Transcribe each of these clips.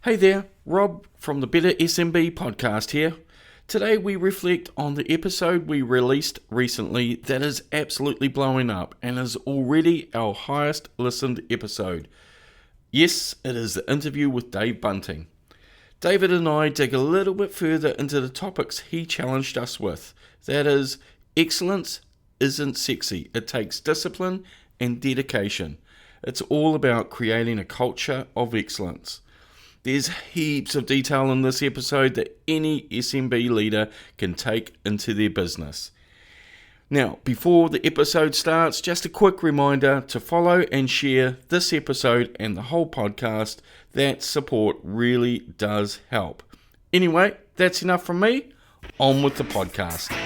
Hey there, Rob from the Better SMB podcast here. Today we reflect on the episode we released recently that is absolutely blowing up and is already our highest listened episode. Yes, it is the interview with Dave Bunting. David and I dig a little bit further into the topics he challenged us with. That is, excellence isn't sexy. It takes discipline and dedication. It's all about creating a culture of excellence. There's heaps of detail in this episode that any SMB leader can take into their business. Now, before the episode starts, just a quick reminder to follow and share this episode and the whole podcast. That support really does help. Anyway, that's enough from me. On with the podcast.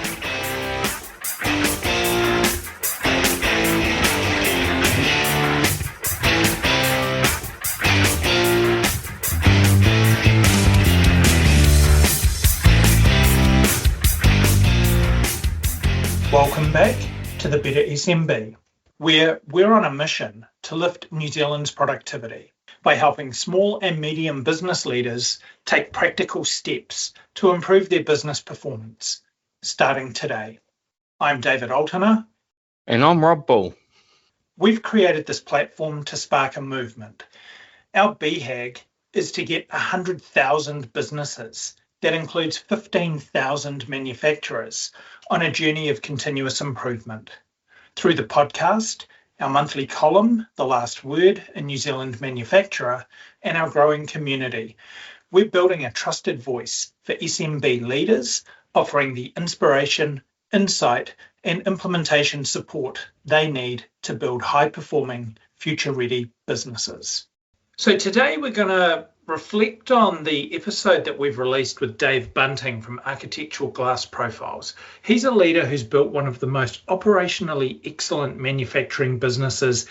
Welcome back to the Better SMB, where we're on a mission to lift New Zealand's productivity by helping small and medium business leaders take practical steps to improve their business performance, starting today. I'm David Alterner. And I'm Rob Bull. We've created this platform to spark a movement. Our BHAG is to get 100,000 businesses, that includes 15,000 manufacturers, on a journey of continuous improvement. Through the podcast, our monthly column, The Last Word, a New Zealand manufacturer, and our growing community, we're building a trusted voice for SMB leaders, offering the inspiration, insight, and implementation support they need to build high-performing, future-ready businesses. So today we're going to reflect on the episode that we've released with Dave Bunting from Architectural Glass Profiles. He's a leader who's built one of the most operationally excellent manufacturing businesses,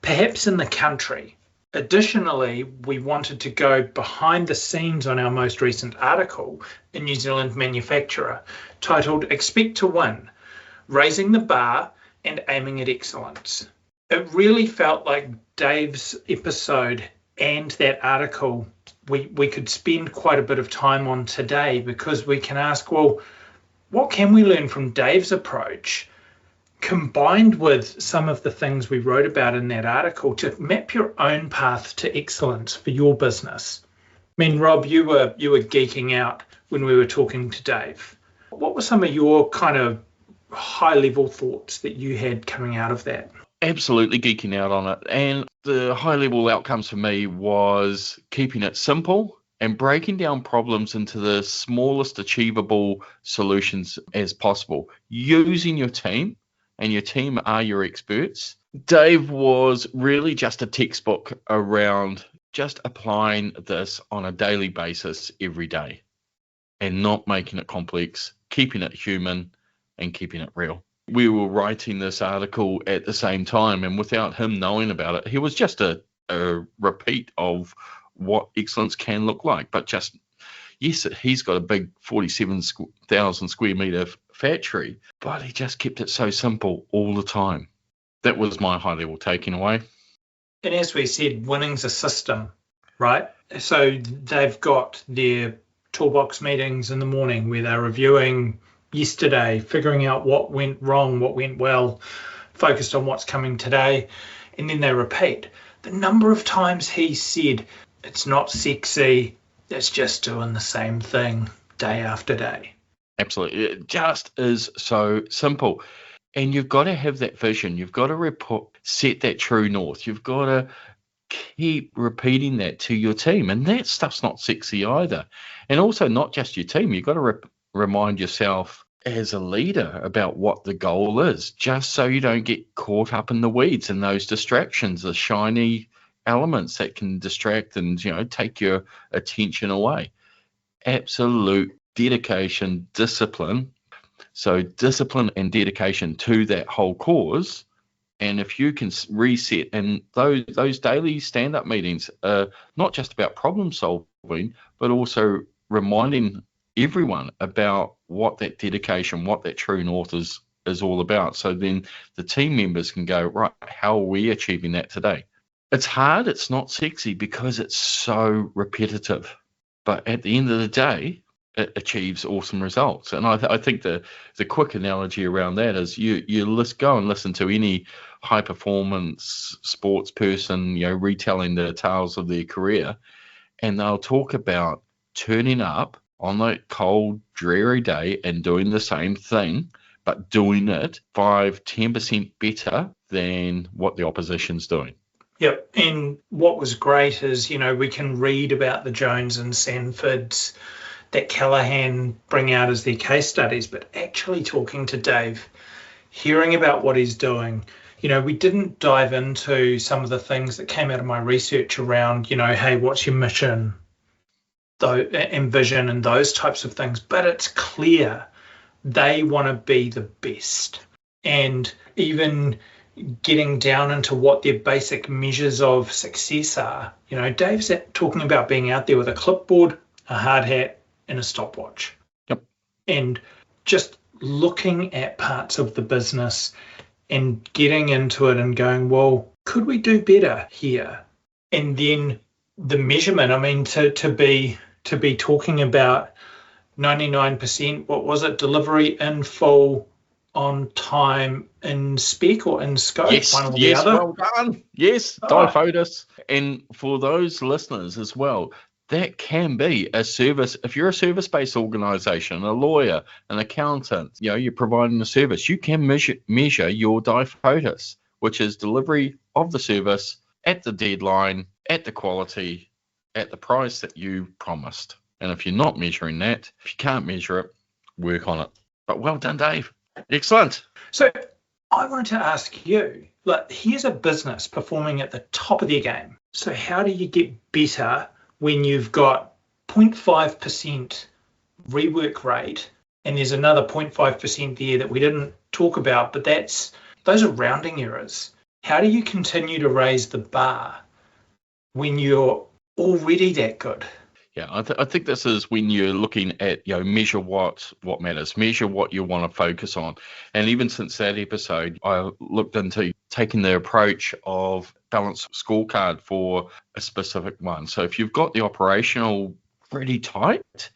perhaps in the country. Additionally, we wanted to go behind the scenes on our most recent article in New Zealand Manufacturer, titled Expect to Win, Raising the Bar and Aiming at Excellence. It really felt like Dave's episode and that article we could spend quite a bit of time on today, because we can ask, well, what can we learn from Dave's approach combined with some of the things we wrote about in that article to map your own path to excellence for your business? I mean, Rob, you were geeking out when we were talking to Dave. What were some of your kind of high-level thoughts that you had coming out of that? Absolutely geeking out on it. And the high-level outcomes for me was keeping it simple and breaking down problems into the smallest achievable solutions as possible, using your team, and your team are your experts. Dave was really just a textbook around just applying this on a daily basis every day and not making it complex, keeping it human and keeping it real. We were writing this article at the same time, and without him knowing about it, he was just a repeat of what excellence can look like. But just, yes, he's got a big 47,000 square meter factory, but he just kept it so simple all the time. That was my high level taking away. And as we said, winning's a system, right? So they've got their toolbox meetings in the morning where they're reviewing yesterday, figuring out what went wrong, what went well, focused on what's coming today, and then they repeat. The number of times he said, it's not sexy, it's just doing the same thing day after day. Absolutely. It just is so simple. And you've got to have that vision. You've got to set that true north. You've got to keep repeating that to your team. And that stuff's not sexy either. And also not just your team. You've got to remind yourself as a leader about what the goal is, just so you don't get caught up in the weeds and those distractions, the shiny elements that can distract and, take your attention away. Absolute dedication, discipline. So discipline and dedication to that whole cause. And if you can reset, and those daily stand-up meetings are not just about problem solving, but also reminding everyone about what that dedication, what that true north is all about. So then the team members can go, right, how are we achieving that today? It's hard, it's not sexy because it's so repetitive. But at the end of the day, it achieves awesome results. And I think the quick analogy around that is you go and listen to any high performance sports person, retelling the tales of their career, and they'll talk about turning up on that cold, dreary day and doing the same thing, but doing it 5-10% better than what the opposition's doing. Yep. And what was great is, we can read about the Jones and Sanfords that Callahan bring out as their case studies, but actually talking to Dave, hearing about what he's doing, we didn't dive into some of the things that came out of my research around, hey, what's your mission, and vision and those types of things, but it's clear they want to be the best. And even getting down into what their basic measures of success are. Dave's talking about being out there with a clipboard, a hard hat, and a stopwatch. Yep. And just looking at parts of the business and getting into it and going, well, could we do better here? And then the measurement, to be talking about 99%, what was it, delivery in full, on time, in spec or in scope, one or the other. Well done. Yes, DIFOTUS. And for those listeners as well, that can be a service. If you're a service-based organization, a lawyer, an accountant, you're providing a service, you can measure your DIFOTUS, which is delivery of the service at the deadline, at the quality, at the price that you promised. And if you're not measuring that, if you can't measure it, work on it. But well done, Dave. Excellent. So I wanted to ask you, here's a business performing at the top of their game. So how do you get better when you've got 0.5% rework rate and there's another 0.5% there that we didn't talk about, but those are rounding errors. How do you continue to raise the bar when you're already that good? Yeah, I think this is when you're looking at, measure what matters, measure what you want to focus on. And even since that episode, I looked into taking the approach of balanced scorecard for a specific one. So if you've got the operational pretty tight,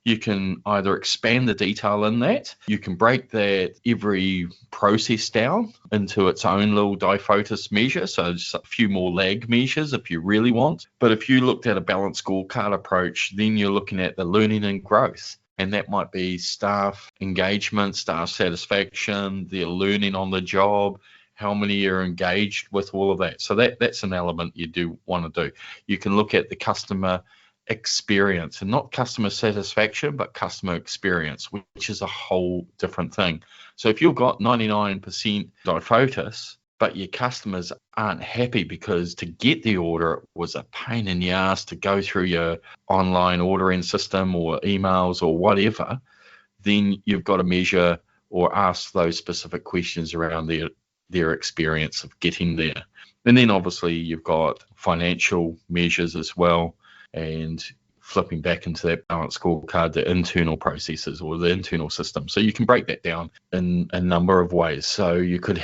you can either expand the detail in that, you can break that every process down into its own little DIFOTUS measure, so just a few more lag measures if you really want. But if you looked at a balanced scorecard approach, then you're looking at the learning and growth. And that might be staff engagement, staff satisfaction, their learning on the job, how many are engaged with all of that. So that's an element you do want to do. You can look at the customer experience, and not customer satisfaction, but customer experience, which is a whole different thing. So if you've got 99% DIFOTUS, but your customers aren't happy because to get the order was a pain in the ass to go through your online ordering system or emails or whatever, then you've got to measure or ask those specific questions around their experience of getting there. And then obviously you've got financial measures as well, and flipping back into that balanced scorecard, the internal processes or the internal system. So you can break that down in a number of ways. So you could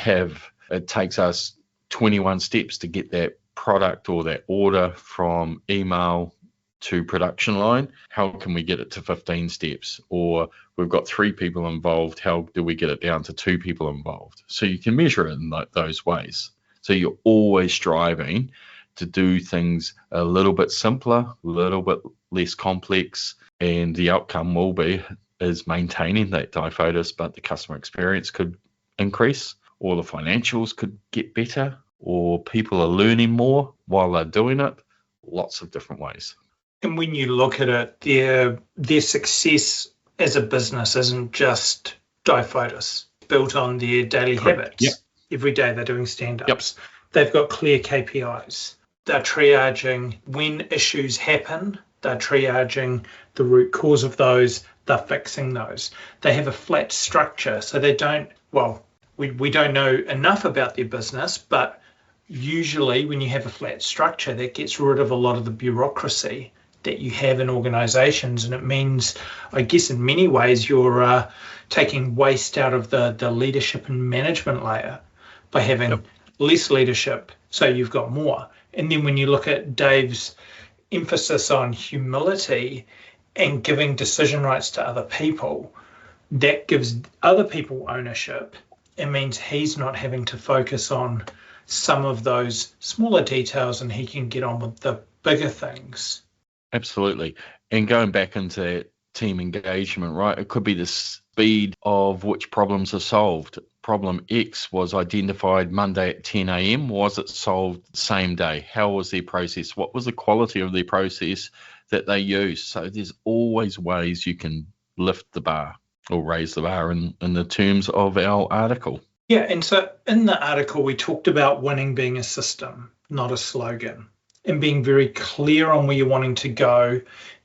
it takes us 21 steps to get that product or that order from email to production line. How can we get it to 15 steps? Or we've got 3 people involved. How do we get it down to 2 people involved? So you can measure it in those ways. So you're always striving to do things a little bit simpler, a little bit less complex, and the outcome will be is maintaining that DIFOTUS, but the customer experience could increase, or the financials could get better, or people are learning more while they're doing it. Lots of different ways. And when you look at it, their success as a business isn't just DIFOTUS, built on their daily habits. Yep. Every day they're doing stand-ups. Yep. They've got clear KPIs. They're triaging when issues happen. They're triaging the root cause of those. They're fixing those. They have a flat structure, so they don't, we don't know enough about their business, but usually when you have a flat structure, that gets rid of a lot of the bureaucracy that you have in organizations. And it means, I guess in many ways, you're taking waste out of the leadership and management layer by having less leadership, so you've got more. And then when you look at Dave's emphasis on humility and giving decision rights to other people, that gives other people ownership. It means he's not having to focus on some of those smaller details and he can get on with the bigger things. Absolutely. And going back into that team engagement, right? It could be the speed of which problems are solved. Problem X was identified Monday at 10 a.m. Was it solved the same day? How was their process? What was the quality of their process that they used? So there's always ways you can lift the bar or raise the bar in the terms of our article. Yeah, and so in the article, we talked about winning being a system, not a slogan, and being very clear on where you're wanting to go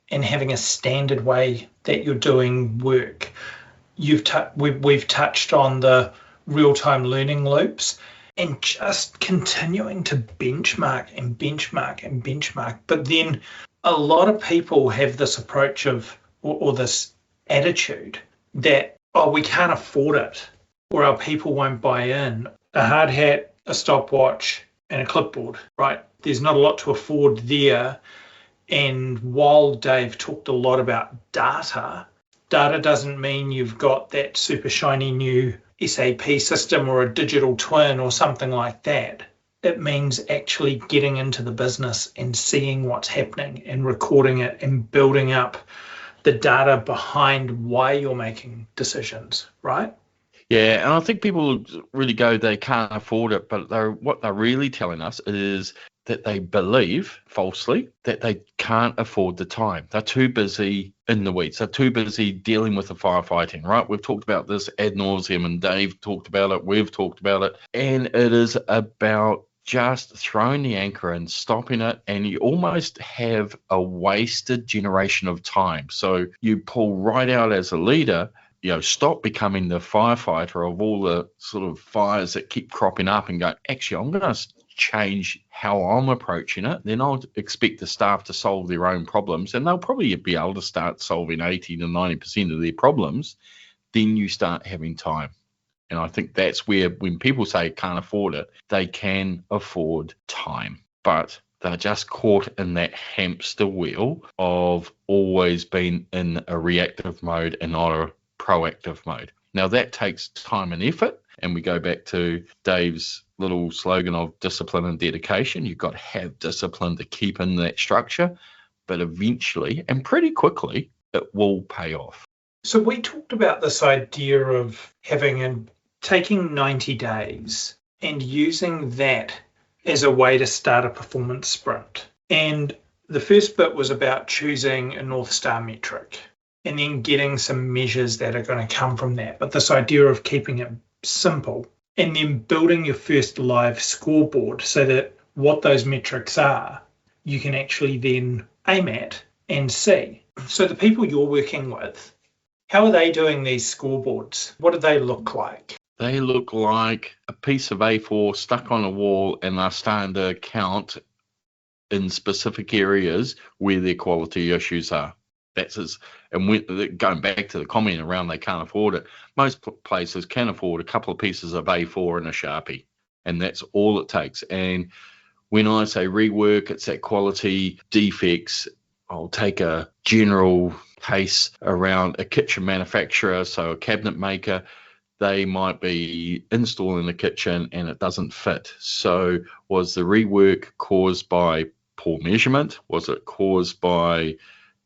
and having a standard way that you're doing work. We've touched on the real-time learning loops and just continuing to benchmark and benchmark and benchmark. But then a lot of people have this approach of, or this attitude that, oh, we can't afford it, or our people won't buy in. A hard hat, a stopwatch, and a clipboard, right? There's not a lot to afford there. And while Dave talked a lot about data doesn't mean you've got that super shiny new SAP system or a digital twin or something like that. It means actually getting into the business and seeing what's happening and recording it and building up the data behind why you're making decisions, right? Yeah, and I think people really go they can't afford it, but what they're really telling us is that they believe, falsely, that they can't afford the time. They're too busy in the weeds. They're too busy dealing with the firefighting, right? We've talked about this ad nauseum, and Dave talked about it, we've talked about it, and it is about just throwing the anchor and stopping it, and you almost have a wasted generation of time. So you pull right out as a leader, stop becoming the firefighter of all the sort of fires that keep cropping up and go, actually, I'm going to change how I'm approaching it. Then I'll expect the staff to solve their own problems, and they'll probably be able to start solving 80 to 90% of their problems. Then you start having time. And I think that's where, when people say can't afford it, they can afford time. But they're just caught in that hamster wheel of always being in a reactive mode and not a proactive mode. Now that takes time and effort, and we go back to Dave's little slogan of discipline and dedication. You've got to have discipline to keep in that structure, but eventually and pretty quickly it will pay off. So we talked about this idea of taking 90 days and using that as a way to start a performance sprint. And the first bit was about choosing a North Star metric and then getting some measures that are going to come from that. But this idea of keeping it simple and then building your first live scoreboard so that what those metrics are, you can actually then aim at and see. So the people you're working with, how are they doing these scoreboards? What do they look like? They look like a piece of A4 stuck on a wall, and they're starting to count in specific areas where their quality issues are. And going back to the comment around they can't afford it, most places can afford a couple of pieces of A4 and a Sharpie, and that's all it takes. And when I say rework, it's that quality defects. I'll take a general case around a kitchen manufacturer, so a cabinet maker. They might be installing the kitchen and it doesn't fit. So was the rework caused by poor measurement? Was it caused by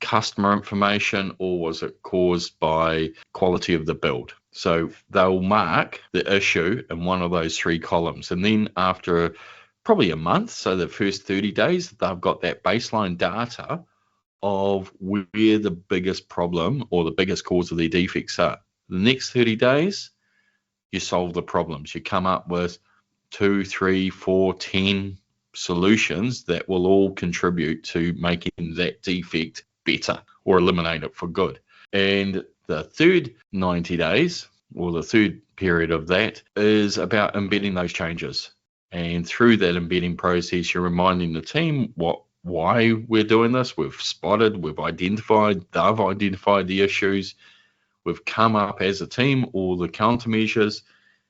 customer information, or was it caused by quality of the build? So they'll mark the issue in one of those three columns. And then after probably a month, so the first 30 days, they've got that baseline data of where the biggest problem or the biggest cause of their defects are. The next 30 days, you solve the problems. You come up with 2, 3, 4, 10 solutions that will all contribute to making that defect better or eliminate it for good. And the third 90 days, or the third period of that, is about embedding those changes. And through that embedding process, you're reminding the team why we're doing this. We've spotted, we've identified, they've identified the issues. We've come up as a team all the countermeasures,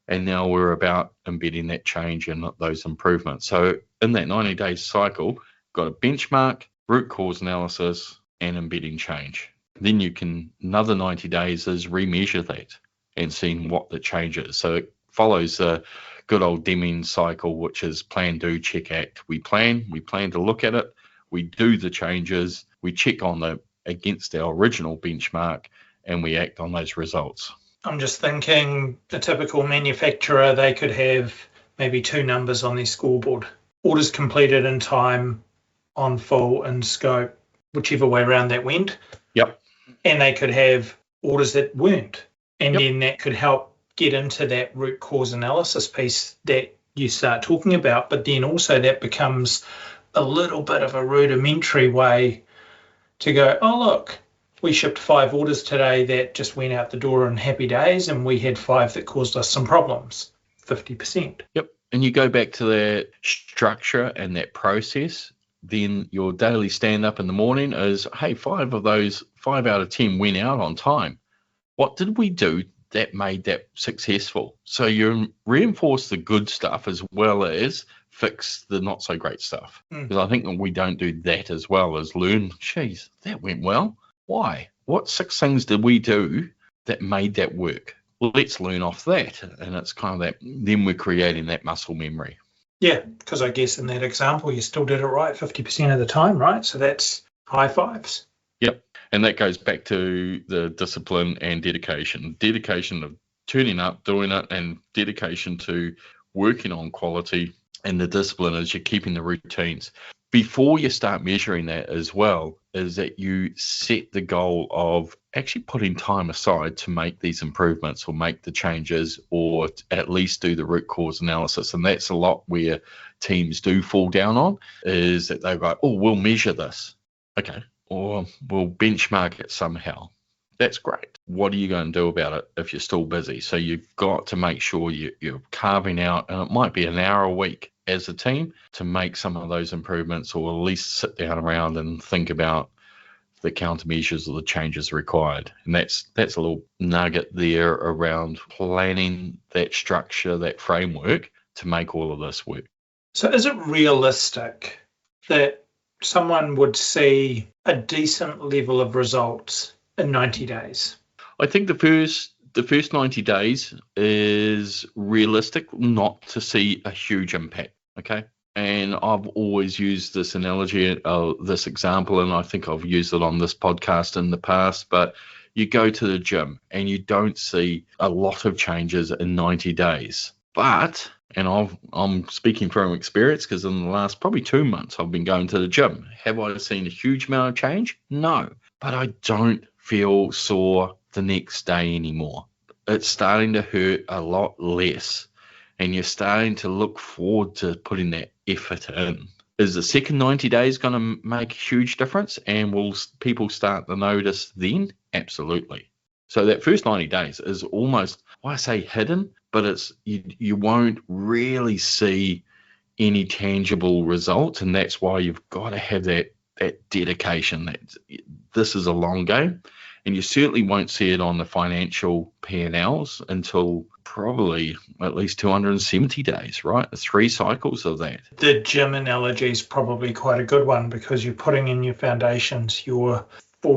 and now we're about embedding that change and those improvements. So in that 90-day cycle, got a benchmark, root cause analysis, and embedding change. Then you can, another 90 days is remeasure that and seeing what the change is. So it follows the good old Deming cycle, which is plan, do, check, act. We plan to look at it, we do the changes, we check on the against our original benchmark, and we act on those results. I'm just thinking a typical manufacturer, they could have maybe 2 numbers on their scoreboard. Orders completed in time, on full, in scope, whichever way around that went. Yep. And they could have orders that weren't. And Yep. then that could help get into that root cause analysis piece that you start talking about. But then also that becomes a little bit of a rudimentary way to go, oh, look, we shipped 5 orders today that just went out the door in happy days, and we had 5 that caused us some problems, 50%. Yep. And you go back to that structure and that process, then your daily stand up in the morning is, hey, 5 out of 10 went out on time. What did we do that made that successful? So you reinforce the good stuff as well as fix the not so great stuff. Because I think that we don't do that as well as learn, geez, that went well. Why? What 6 things did we do that made that work? Well, let's learn off that. And it's kind of that, then we're creating that muscle memory. Yeah, because I guess in that example, you still did it right 50% of the time, right? So that's high fives. Yep. And that goes back to the discipline and dedication. Dedication of turning up, doing it, and dedication to working on quality. And the discipline is you're keeping the routines. Before you start measuring that as well, is that you set the goal of actually putting time aside to make these improvements or make the changes or at least do the root cause analysis. And that's a lot where teams do fall down on, is that they go, oh, we'll measure this. Okay. Or we'll benchmark it somehow. That's great. What are you going to do about it if you're still busy? So you've got to make sure you're carving out, and it might be an hour a week as a team to make some of those improvements, or at least sit down around and think about the countermeasures or the changes required. And that's a little nugget there around planning that structure, that framework to make all of this work. So is it realistic that someone would see a decent level of results in 90 days? I think the first 90 days is realistic not to see a huge impact, okay? And I've always used this analogy, this example, and I think I've used it on this podcast in the past, but you go to the gym and you don't see a lot of changes in 90 days. But, and I'm speaking from experience because in the last probably 2 months I've been going to the gym. Have I seen a huge amount of change? No. But I don't feel sore the next day anymore. It's starting to hurt a lot less. And you're starting to look forward to putting that effort in. Is the second 90 days going to make a huge difference? And will people start to notice then? Absolutely. So that first 90 days is almost, I say hidden, but it's you won't really see any tangible results. And that's why you've got to have that dedication. That this is a long game. And you certainly won't see it on the financial P&Ls until probably at least 270 days, right? 3 cycles of that. The gym analogy is probably quite a good one because you're putting in your foundations. For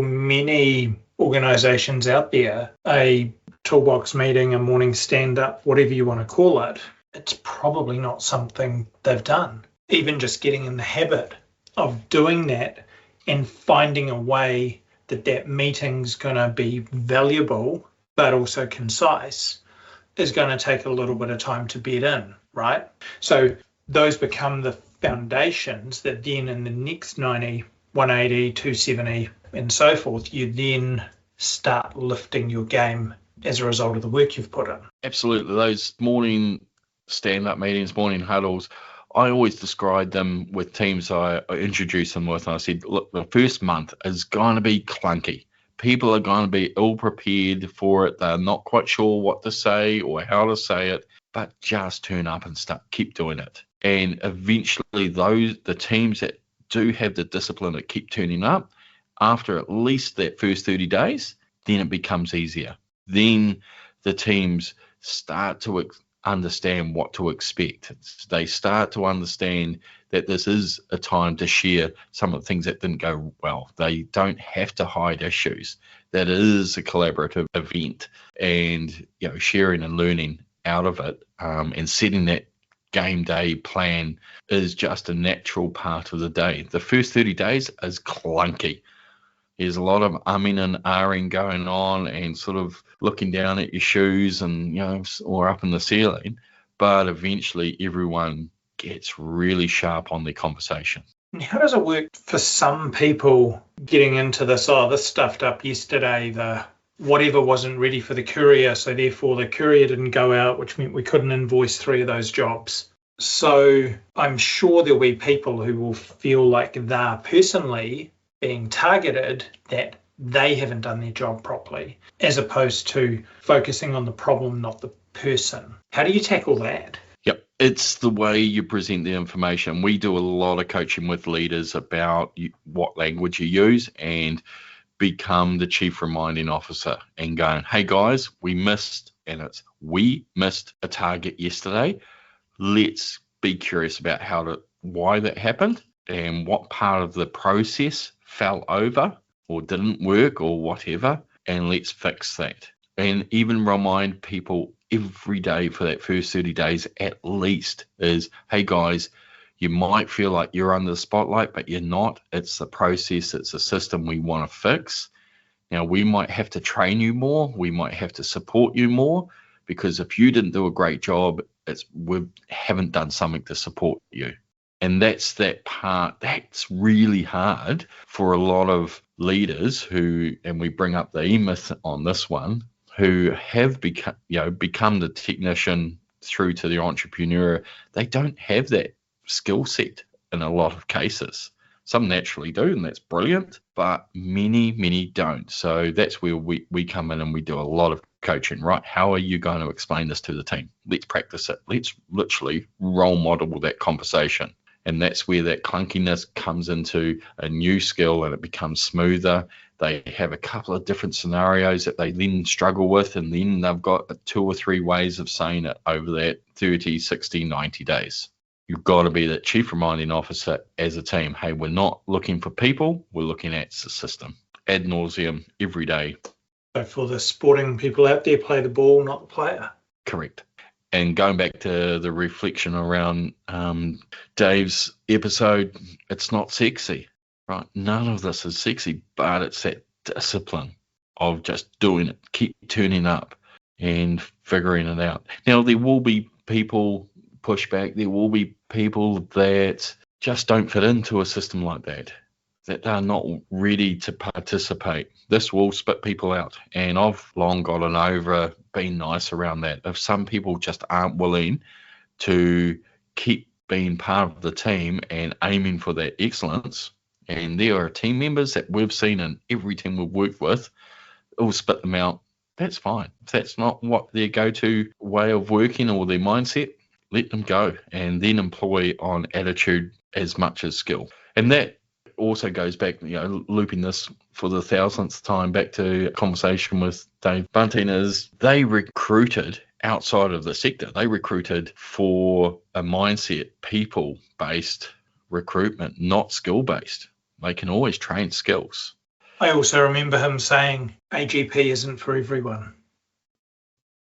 many organizations out there, a toolbox meeting, a morning stand-up, whatever you want to call it, it's probably not something they've done. Even just getting in the habit of doing that and finding a way that meeting's going to be valuable but also concise is going to take a little bit of time to bed in, right? So those become the foundations that then in the next 90, 180, 270 and so forth, you then start lifting your game as a result of the work you've put in. Absolutely. Those morning stand-up meetings, morning huddles, I always describe them with teams I introduce them with. And I said, look, the first month is going to be clunky. People are going to be ill-prepared for it. They're not quite sure what to say or how to say it, but just turn up and keep doing it. And eventually the teams that do have the discipline that keep turning up, after at least that first 30 days, then it becomes easier. Then the teams start to understand what to expect. They start to understand that this is a time to share some of the things that didn't go well. They don't have to hide issues. That is a collaborative event, and sharing and learning out of it, and setting that game day plan is just a natural part of the day. The first 30 days is clunky. There's a lot of umming and ahhing going on and sort of looking down at your shoes and, or up in the ceiling. But eventually everyone gets really sharp on their conversation. How does it work for some people getting into this? Oh, this stuffed up yesterday. The whatever wasn't ready for the courier, so therefore the courier didn't go out, which meant we couldn't invoice 3 of those jobs. So I'm sure there'll be people who will feel like they're personally being targeted, that they haven't done their job properly, as opposed to focusing on the problem, not the person. How do you tackle that? Yep, it's the way you present the information. We do a lot of coaching with leaders about what language you use, and become the chief reminding officer and going, hey guys, we missed a target yesterday. Let's be curious about why that happened and what part of the process fell over or didn't work or whatever, and let's fix that. And even remind people every day for that first 30 days at least is, hey guys, you might feel like you're under the spotlight, but you're not. It's the process, it's a system we want to fix. Now, we might have to train you more, we might have to support you more, because if you didn't do a great job, we haven't done something to support you. And that's that part that's really hard for a lot of leaders and we bring up the E-myth on this one, who have become the technician through to the entrepreneur. They don't have that skill set in a lot of cases. Some naturally do, and that's brilliant, but many don't. So that's where we come in and we do a lot of coaching, right? How are you going to explain this to the team? Let's practice it. Let's literally role model that conversation. And that's where that clunkiness comes into a new skill and it becomes smoother. They have a couple of different scenarios that they then struggle with, and then they've got 2 or 3 ways of saying it over that 30, 60, 90 days. You've got to be the chief reminding officer as a team. Hey, we're not looking for people, we're looking at the system. Ad nauseum, every day. So for the sporting people out there, play the ball, not the player. Correct. And going back to the reflection around Dave's episode, it's not sexy, right? None of this is sexy, but it's that discipline of just doing it, keep turning up and figuring it out. Now, there will be people pushback. There will be people that just don't fit into a system like that are not ready to participate. This will spit people out. And I've long gotten over being nice around that. If some people just aren't willing to keep being part of the team and aiming for that excellence, and there are team members that we've seen in every team we've worked with, it will spit them out. That's fine. If that's not what their go-to way of working or their mindset, let them go, and then employ on attitude as much as skill. And that also goes back, looping this for the 1000th time back to a conversation with Dave Bunting, is they recruited outside of the sector. They recruited for a mindset, people-based recruitment, not skill-based. They can always train skills. I also remember him saying AGP isn't for everyone.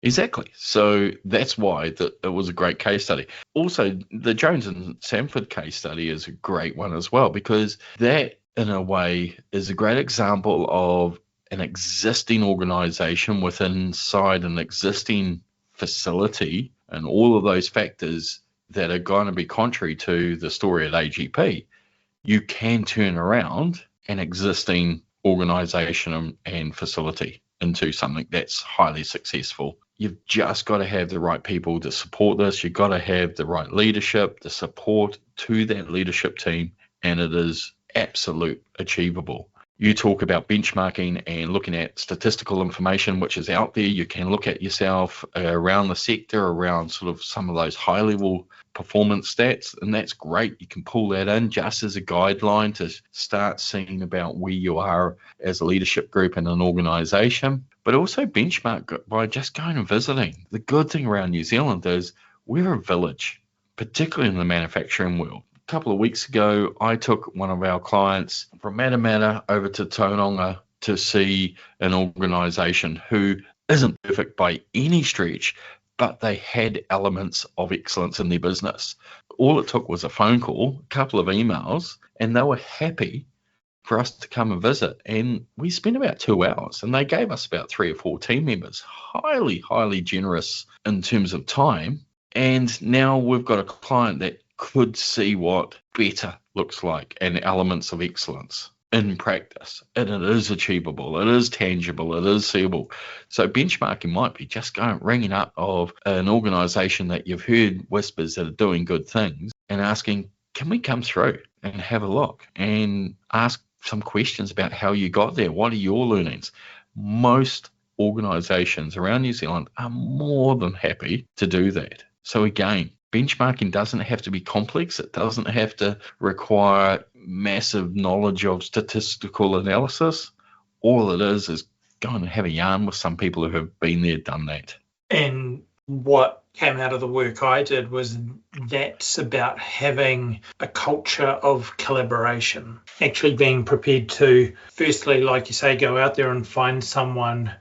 Exactly. So that's why it was a great case study. Also, the Jones and Sanford case study is a great one as well, because that, in a way, is a great example of an existing organization inside an existing facility, and all of those factors that are going to be contrary to the story at AGP. You can turn around an existing organization and facility into something that's highly successful. You've just got to have the right people to support this. You've got to have the right leadership, the support to that leadership team, and it is absolute achievable. You talk about benchmarking and looking at statistical information, which is out there. You can look at yourself around the sector, around sort of some of those high-level performance stats, and that's great. You can pull that in just as a guideline to start seeing about where you are as a leadership group in an organization, but also benchmark by just going and visiting. The good thing around New Zealand is we're a village, particularly in the manufacturing world. couple of weeks ago, I took one of our clients from Matamata over to Tauranga to see an organisation who isn't perfect by any stretch, but they had elements of excellence in their business. All it took was a phone call, a couple of emails, and they were happy for us to come and visit. And we spent about 2 hours, and they gave us about 3 or 4 team members. Highly, highly generous in terms of time. And now we've got a client that could see what better looks like and elements of excellence in practice. And it is achievable. It is tangible. It is seeable. So benchmarking might be just ringing up of an organisation that you've heard whispers that are doing good things and asking, can we come through and have a look and ask some questions about how you got there? What are your learnings? Most organisations around New Zealand are more than happy to do that. So again, benchmarking doesn't have to be complex. It doesn't have to require massive knowledge of statistical analysis. All it is going to have a yarn with some people who have been there, done that. And what came out of the work I did was that's about having a culture of collaboration, actually being prepared to, firstly, like you say, go out there and find someone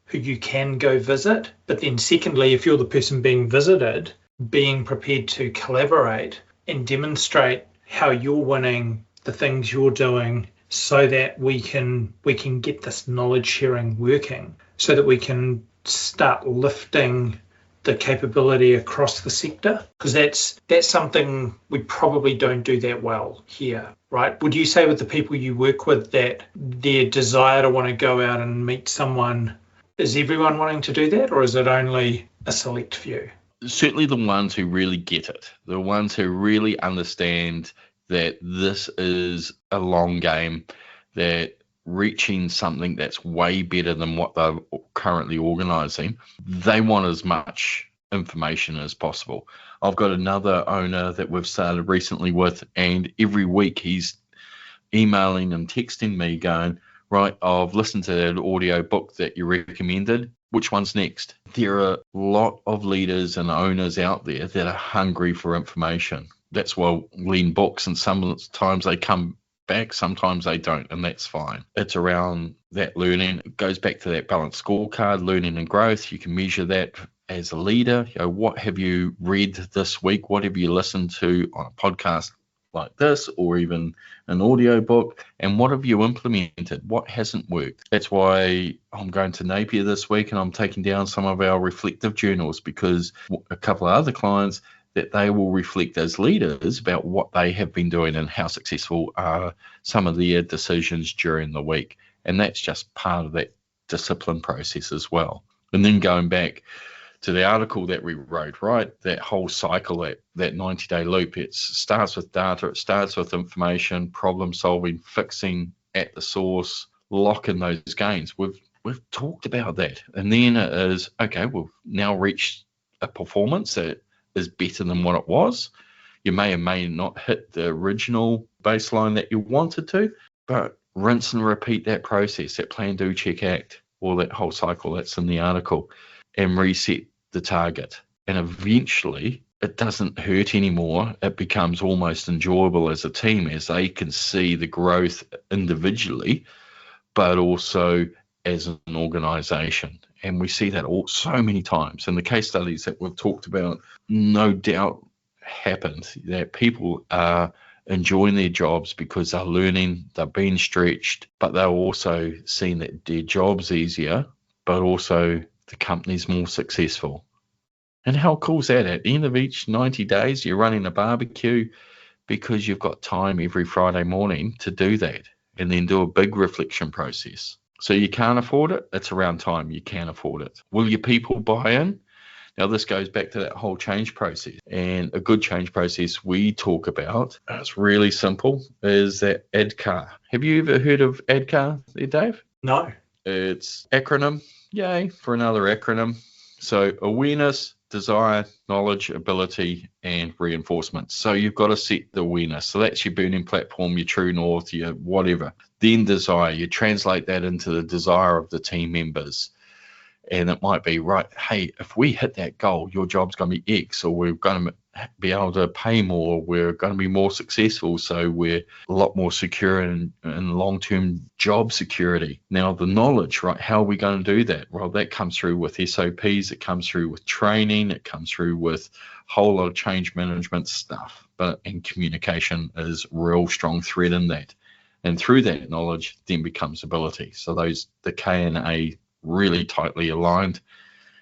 who you can go visit. But then secondly, if you're the person being visited, being prepared to collaborate and demonstrate how you're winning the things you're doing so that we can get this knowledge sharing working, so that we can start lifting the capability across the sector, because that's something we probably don't do that well here, right? Would you say with the people you work with that their desire to want to go out and meet someone, is everyone wanting to do that, or is it only a select few? Certainly the ones who really get it, the ones who really understand that this is a long game, that reaching something that's way better than what they're currently organising, they want as much information as possible. I've got another owner that we've started recently with, and every week he's emailing and texting me going, right, I've listened to that audio book that you recommended. Which one's next? There are a lot of leaders and owners out there that are hungry for information. That's why we lean books, and sometimes they come back, sometimes they don't, and that's fine. It's around that learning. It goes back to that balanced scorecard, learning and growth. You can measure that as a leader. What have you read this week? What have you listened to on a podcast like this, or even an audio book, and what have you implemented? What hasn't worked? That's why I'm going to Napier this week, and I'm taking down some of our reflective journals, because a couple of other clients that they will reflect as leaders about what they have been doing and how successful are some of their decisions during the week. And that's just part of that discipline process as well. And then going back to the article that we wrote, right, that whole cycle, that 90-day loop, it starts with data, it starts with information, problem solving, fixing at the source, locking those gains. We've talked about that. And then it is, okay, we've now reached a performance that is better than what it was. You may or may not hit the original baseline that you wanted to, but rinse and repeat that process, that plan, do, check, act, or that whole cycle that's in the article, and reset the target. And eventually it doesn't hurt anymore. It becomes almost enjoyable as a team, as they can see the growth individually, but also as an organization. And we see that so many times. And the case studies that we've talked about, no doubt happened, that people are enjoying their jobs because they're learning, they're being stretched, but they're also seeing that their job's easier, but also the company's more successful. And how cool is that? At the end of each 90 days, you're running a barbecue because you've got time every Friday morning to do that, and then do a big reflection process. So you can't afford it, it's around time you can afford it. Will your people buy in? Now, this goes back to that whole change process. And a good change process we talk about, it's really simple, is that ADCAR. Have you ever heard of ADCAR there, Dave? No. It's acronym. Yay for another acronym. So awareness, desire, knowledge, ability, and reinforcement. So you've got to set the awareness. So that's your burning platform, your true north, your whatever. Then desire, you translate that into the desire of the team members. And it might be, right, hey, if we hit that goal, your job's going to be X, or we're going to be able to pay more, we're going to be more successful, so we're a lot more secure in long-term job security. Now, the knowledge, right, how are we going to do that? Well, that comes through with SOPs, it comes through with training, it comes through with a whole lot of change management stuff, and communication is a real strong thread in that. And through that knowledge then becomes ability. So the K and A really tightly aligned.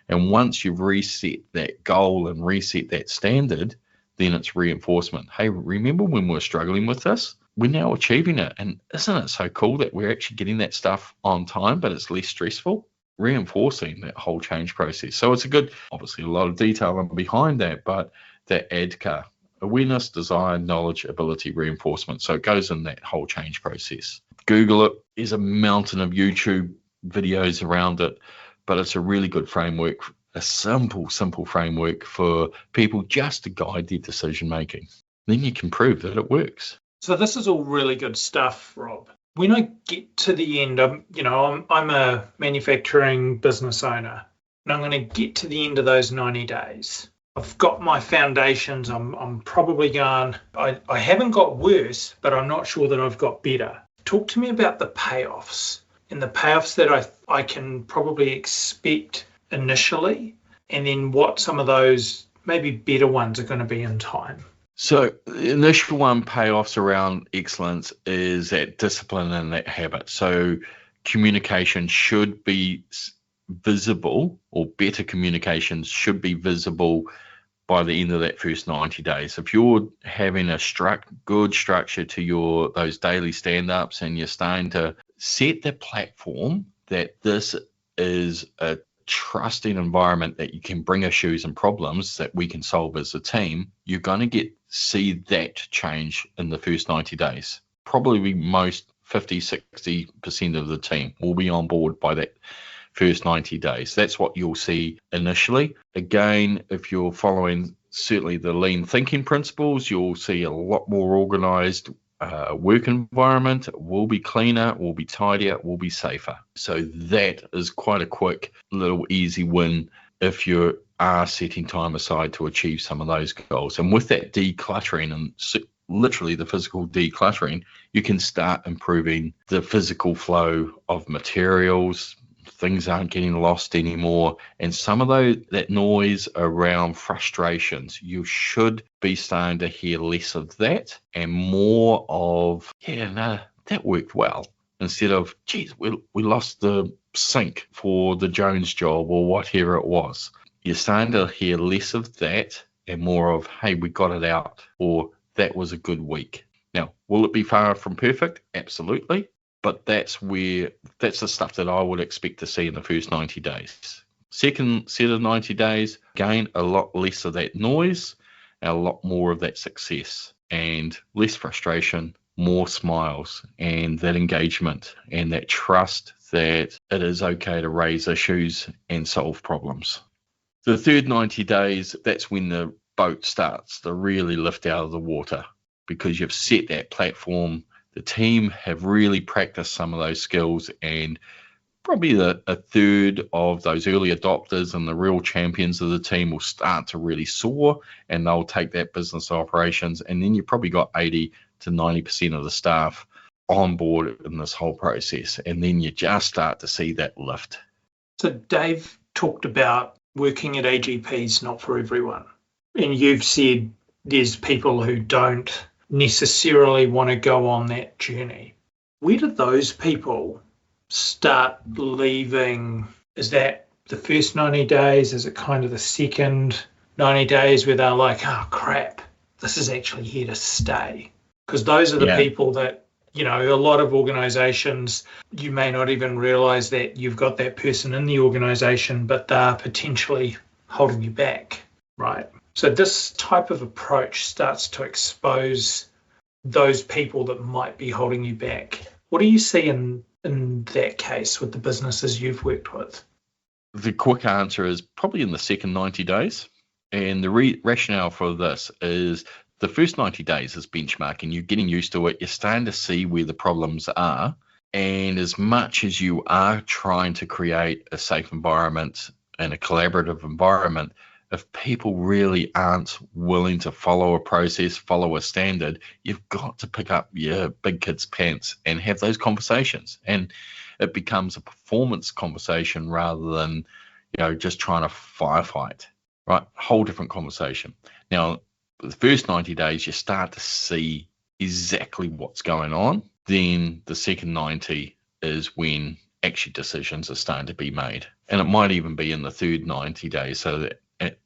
And once you've reset that goal and reset that standard, then it's reinforcement. Hey, remember when we were struggling with this? We're now achieving it. And isn't it so cool that we're actually getting that stuff on time, but it's less stressful? Reinforcing that whole change process. So it's obviously a lot of detail behind that, but that ADKAR, awareness, desire, knowledge, ability, reinforcement. So it goes in that whole change process. Google it. There's a mountain of YouTube videos around it, but it's a really good framework, a simple framework for people just to guide their decision making. Then you can prove that it works. So this is all really good stuff, Rob. When I get to the end, I'm a manufacturing business owner, and I'm going to get to the end of those 90 days. I've got my foundations. I'm probably going, I haven't got worse, but I'm not sure that I've got better. Talk to me about the payoffs and the payoffs that I can probably expect initially, and then what some of those maybe better ones are going to be in time. So the initial one, payoffs around excellence, is that discipline and that habit. So communication should be visible, or better communications should be visible by the end of that first 90 days. If you're having a good structure to those daily stand-ups, and you're starting to set the platform that this is a trusting environment that you can bring issues and problems that we can solve as a team, you're going to see that change in the first 90 days. Probably most 50-60% of the team will be on board by that first 90 days. That's what you'll see initially. Again, if you're following certainly the lean thinking principles, you'll see a lot more organized work environment. It will be cleaner, it will be tidier, it will be safer. So that is quite a quick little easy win if you are setting time aside to achieve some of those goals. And with that decluttering, and literally the physical decluttering, you can start improving the physical flow of materials. Things aren't getting lost anymore. And some of that noise around frustrations, you should be starting to hear less of that and more of, that worked well. Instead of, geez, we lost the sink for the Jones job or whatever it was. You're starting to hear less of that and more of, hey, we got it out, or that was a good week. Now, will it be far from perfect? Absolutely. But that's the stuff that I would expect to see in the first 90 days. Second set of 90 days, again, a lot less of that noise, and a lot more of that success, and less frustration, more smiles, and that engagement, and that trust that it is okay to raise issues and solve problems. The third 90 days, that's when the boat starts to really lift out of the water, because you've set that platform. The team have really practiced some of those skills, and probably a third of those early adopters and the real champions of the team will start to really soar, and they'll take that business operations. And then you've probably got 80 to 90% of the staff on board in this whole process. And then you just start to see that lift. So Dave talked about working at AGP's not for everyone. And you've said there's people who don't necessarily want to go on that journey. Where do those people start leaving? Is that the first 90 days? Is it kind of the second 90 days where they're like, oh crap, this is actually here to stay? Because those are the people that, a lot of organizations, you may not even realize that you've got that person in the organization, but they're potentially holding you back, right? So this type of approach starts to expose those people that might be holding you back. What do you see in that case with the businesses you've worked with? The quick answer is probably in the second 90 days. And the rationale for this is the first 90 days is benchmarking. You're getting used to it. You're starting to see where the problems are. And as much as you are trying to create a safe environment and a collaborative environment, if people really aren't willing to follow a process, follow a standard, you've got to pick up your big kid's pants and have those conversations. And it becomes a performance conversation rather than, just trying to firefight, right? Whole different conversation. Now, the first 90 days, you start to see exactly what's going on. Then the second 90 is when actually decisions are starting to be made. And it might even be in the third 90 days, so that at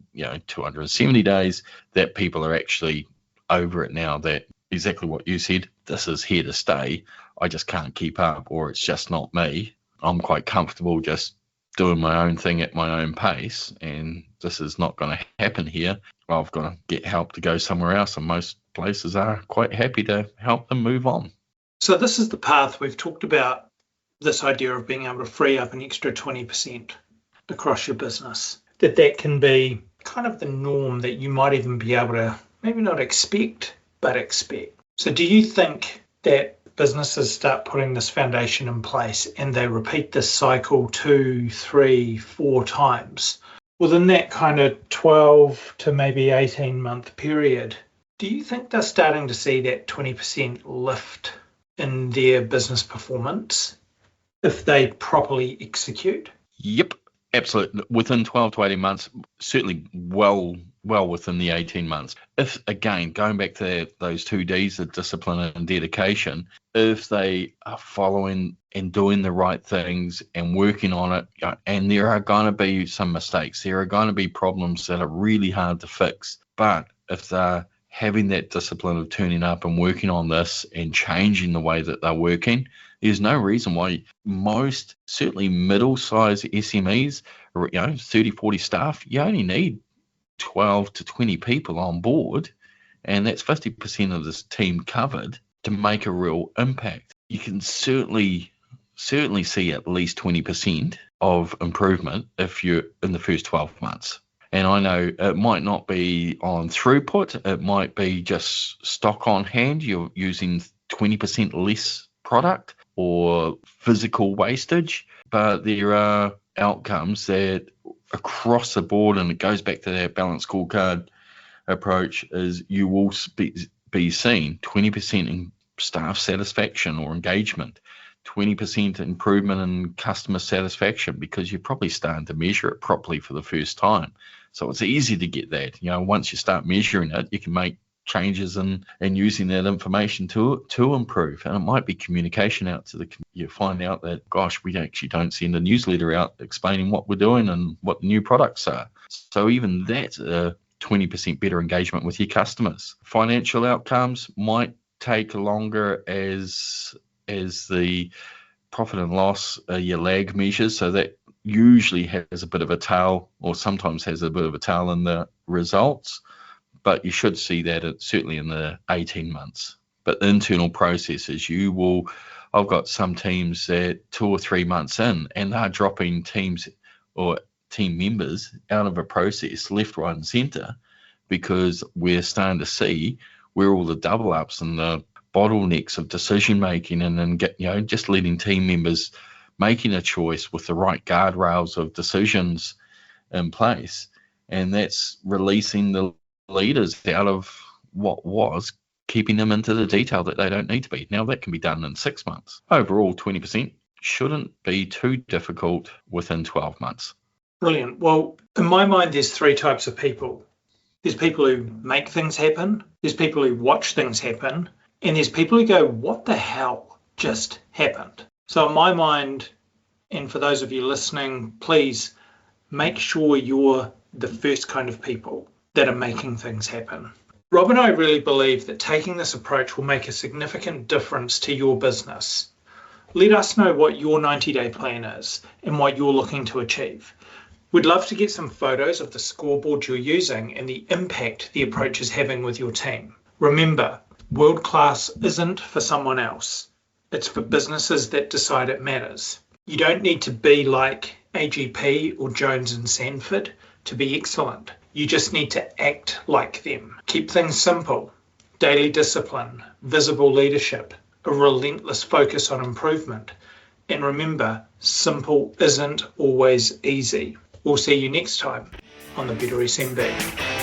270 days, that people are actually over it now, that exactly what you said, this is here to stay. I just can't keep up, or it's just not me. I'm quite comfortable just doing my own thing at my own pace, and this is not going to happen here. I've got to get help to go somewhere else, and most places are quite happy to help them move on. So this is the path we've talked about, this idea of being able to free up an extra 20% across your business, that can be kind of the norm, that you might even be able to maybe not expect, but expect. So do you think that businesses start putting this foundation in place and they repeat this cycle 2, 3, 4 times within that kind of 12 to maybe 18-month period? Do you think they're starting to see that 20% lift in their business performance if they properly execute? Yep, absolutely. Within 12 to 18 months, certainly well within the 18 months. If, again, going back to those 2 Ds of discipline and dedication, if they are following and doing the right things and working on it, and there are going to be some mistakes, there are going to be problems that are really hard to fix, but if they're having that discipline of turning up and working on this and changing the way that they're working, there's no reason why most, certainly middle-sized SMEs, 30, 40 staff, you only need 12 to 20 people on board, and that's 50% of this team covered to make a real impact. You can certainly see at least 20% of improvement if you're in the first 12 months. And I know it might not be on throughput, it might be just stock on hand, you're using 20% less product or physical wastage, but there are outcomes that across the board, and it goes back to that balanced scorecard approach, is you will be seeing 20% in staff satisfaction or engagement, 20% improvement in customer satisfaction, because you're probably starting to measure it properly for the first time. So it's easy to get that. Once you start measuring it, you can make changes and using that information to improve. And it might be communication out to you find out that, gosh, we actually don't send a newsletter out explaining what we're doing and what the new products are. So even that's a 20% better engagement with your customers. Financial outcomes might take longer as the profit and loss, your lag measures, so that usually has a bit of a tail, or sometimes has a bit of a tail in the results, but you should see that certainly in the 18 months. But the internal processes, I've got some teams that 2 or 3 months in, and they're dropping teams or team members out of a process left, right, and centre, because we're starting to see where all the double ups and the bottlenecks of decision making, and then just letting team members making a choice with the right guardrails of decisions in place, and that's releasing the leaders out of what was keeping them into the detail that they don't need to be. Now that can be done in 6 months. Overall, 20% shouldn't be too difficult within 12 months. Brilliant. Well, in my mind, there's 3 types of people. There's people who make things happen, there's people who watch things happen, and there's people who go, what the hell just happened? So in my mind, and for those of you listening, please make sure you're the first kind of people that are making things happen. Rob and I really believe that taking this approach will make a significant difference to your business. Let us know what your 90-day plan is and what you're looking to achieve. We'd love to get some photos of the scoreboard you're using and the impact the approach is having with your team. Remember, world class isn't for someone else. It's for businesses that decide it matters. You don't need to be like AGP or Jones and Sanford to be excellent. You just need to act like them. Keep things simple. Daily discipline, visible leadership, a relentless focus on improvement. And remember, simple isn't always easy. We'll see you next time on the Better SMB.